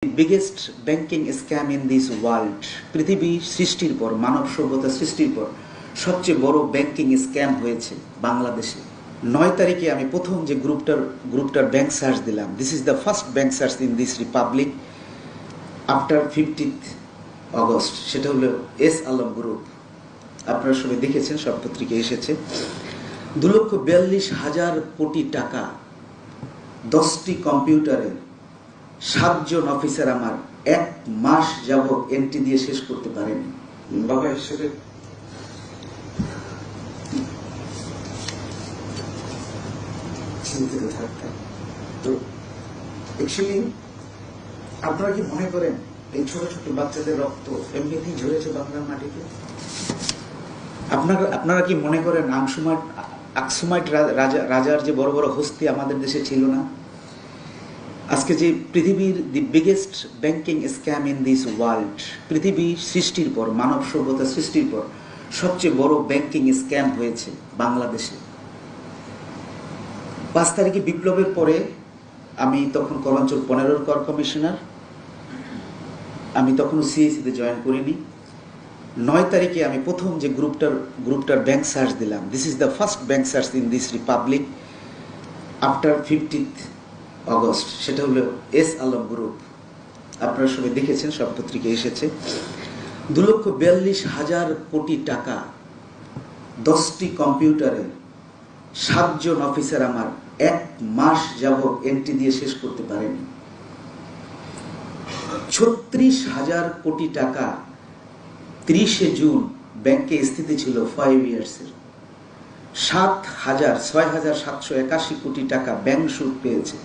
Biggest banking scam in this world. পৃথিবী সৃষ্টির পর, মানব সভ্যতা সৃষ্টির পর সবচেয়ে বড় ব্যাংকিং স্ক্যাম হয়েছে বাংলাদেশে। 9 তারিখে আমি প্রথম যে গ্রুপটার ব্যাংক সার্চ দিলাম। This is the first bank search in this Republic after 15th August. সেটা হলো এস আলম গ্রুপ। আপনারা সবাই দেখেছেন, সব পত্রিকায় এসেছে। 2,42,000 কোটি টাকা 10টি কম্পিউটারে 7 জন অফিসার আমার 1 মাস যাবৎ এন্ট্রি দিয়ে শেষ করতে পারেনি। বাবা হিসেবে চিন্তিত থাকতাম। তো অ্যাকচুয়ালি আপনারা কি মনে করেন এই ছোট ছোট বাচ্চাদের রক্ত এমনিতেই ঝরেছে বাংলার মাটিতে? আপনারা কি মনে করেন আকসুমাইট রাজার যে বড় বড় হস্তি আমাদের দেশে ছিল না? আজকে যে পৃথিবীর দি biggest banking scam in this world, পৃথিবী সৃষ্টির পর, মানব সভ্যতা সৃষ্টির পর সবচেয়ে বড় ব্যাংকিং স্ক্যাম হয়েছে বাংলাদেশে। 5 তারিখে বিপ্লবের পরে আমি তখন কলাঞ্চল 15 কর কমিশনার, আমি তখনও সিএসিতে জয়েন করিনি। 9 তারিখে আমি প্রথম যে গ্রুপটার ব্যাংক সার্চ দিলাম। This is the first bank search in this Republic after 15th August. সেটা হলো এস আলম গ্রুপ। আপনারা সবাই দেখেছেন, সব পত্রিকায় এসেছে। 2,42,000 কোটি টাকা 10টি কম্পিউটারে 7 জন অফিসার আমার 1 মাস যাবৎ এন্ট্রি দিয়ে শেষ করতে পারেনি। 36,000 কোটি টাকা 30শে জুন ব্যাংকে স্থিতি ছিল 5 ইয়ার্সের। 6,781 কোটি টাকা ব্যাংক সুদ পেয়েছে।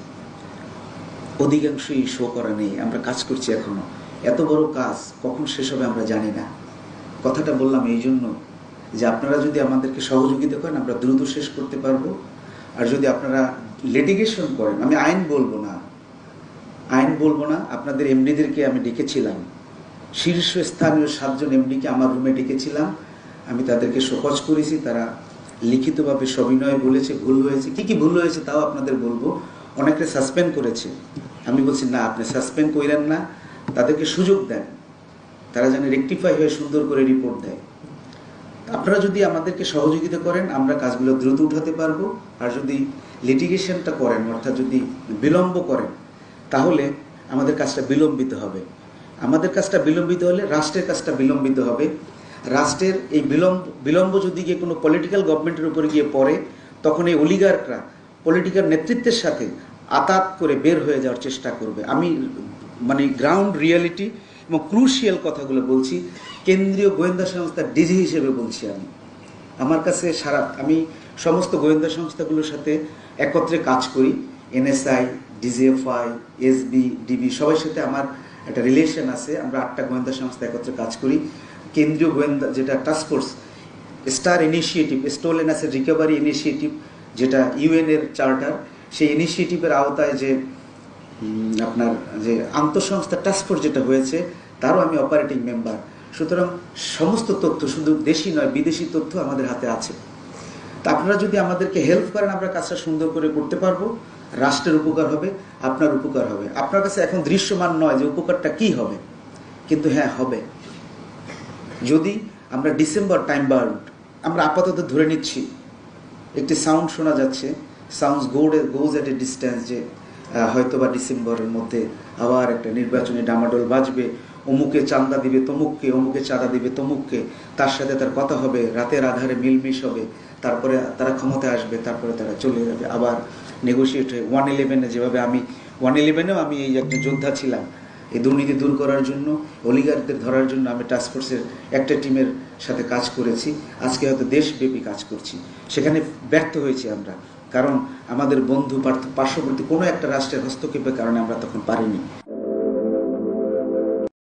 অধিকাংশই শো করা নেই। আমরা কাজ করছি এখনো। এত বড় কাজ কখন শেষ হবে আমরা জানি না। কথাটা বললাম এই জন্য যে আপনারা যদি আমাদেরকে সহযোগিতা করেন আমরা দ্রুত শেষ করতে পারবো। আর যদি আপনারা লিটিগেশন করেন, আমি আইন বলবো না, আপনাদের এমডিদেরকে আমি ডেকেছিলাম, শীর্ষস্থানীয় 7 জন এমডিকে আমার রুমে ডেকেছিলাম। আমি তাদেরকে শোকজ করেছি। তারা লিখিতভাবে সবিনয়ে বলেছে ভুল হয়েছে। কি ভুল হয়েছে তাও আপনাদের বলবো। অনেকে সাসপেন্ড করেছে। আমি বলছি না, আপনি সাসপেন্ড করেন না, তাদেরকে সুযোগ দেন, তারা যেন রেকটিফাই হয়ে সুন্দর করে রিপোর্ট দেয়। আপনারা যদি আমাদেরকে সহযোগিতা করেন আমরা কাজগুলো দ্রুত উঠাতে পারবো। আর যদি লিটিগেশনটা করেন, অর্থাৎ যদি বিলম্ব করেন, তাহলে আমাদের কাজটা বিলম্বিত হবে। আমাদের কাজটা বিলম্বিত হলে রাষ্ট্রের কাজটা বিলম্বিত হবে। রাষ্ট্রের এই বিলম্ব যদি গিয়ে কোনো পলিটিক্যাল গভর্নমেন্টের উপরে গিয়ে পড়ে, তখন এই অলিগাররা পলিটিক্যাল নেতৃত্বের সাথে আতাত করে বের হয়ে যাওয়ার চেষ্টা করবে। আমি গ্রাউন্ড রিয়ালিটি এবং ক্রুশিয়াল কথাগুলো বলছি। কেন্দ্রীয় গোয়েন্দা সংস্থার ডিজি হিসেবে বলছি। আমার কাছে আমি সমস্ত গোয়েন্দা সংস্থাগুলোর সাথে একত্রে কাজ করি। এনএসআই, ডিজিএফআই, এসবি, ডিবি সবার সাথে আমার একটা রিলেশন আছে। আমরা 8টা গোয়েন্দা সংস্থা একত্রে কাজ করি। কেন্দ্রীয় গোয়েন্দা যেটা task force star initiative, stolen asset recovery initiative, যেটা ইউএন এর চার্টার, সেই ইনিশিয়েটিভের আওতায় যে আপনার যে আন্তঃসংস্থা টাস্কফোর্স যেটা হয়েছে, তারও আমি অপারেটিং মেম্বার। সুতরাং সমস্ত তথ্য, শুধু দেশি নয় বিদেশি তথ্য আমাদের হাতে আছে। তা আপনারা যদি আমাদেরকে হেল্প করেন আমরা কাজটা সুন্দর করে করতে পারবো। রাষ্ট্রের উপকার হবে, আপনার উপকার হবে। আপনার কাছে এখন দৃশ্যমান নয় যে উপকারটা কি হবে, কিন্তু হ্যাঁ হবে। যদি আমরা ডিসেম্বর টাইম বাউন্ড, আমরা আপাতত ধরে নিচ্ছি, একটি সাউন্ড শোনা যাচ্ছে, sounds goes at a distance, যে হয়তোবা ডিসেম্বরের মধ্যে আবার একটা নির্বাচনী ডামাডোল বাজবে। অমুকে চাঁদা দিবে তমুককে, অমুকে চাঁদা দিবে তমুককে, তার সাথে তার কথা হবে, রাতের আধারে মিলমিশ হবে, তারপরে তারা ক্ষমতায় আসবে, তারপরে তারা চলে যাবে, আবার নেগোসিয়েট হয়ে 111-এ যেভাবে আমি 111-এও আমি এই একটা যোদ্ধা ছিলাম। এই দুর্নীতি দূর করার জন্য, অলিগারদের ধরার জন্য আমি টাস্কফোর্সের একটা টিমের সাথে কাজ করেছি। আজকে হয়তো দেশব্যাপী কাজ করছি। সেখানে ব্যর্থ হয়েছি আমরা, কারণ আমাদের বন্ধু পার্শ্ববর্তী কোনো একটা রাষ্ট্রের হস্তক্ষেপের কারণে আমরা তখন পারিনি।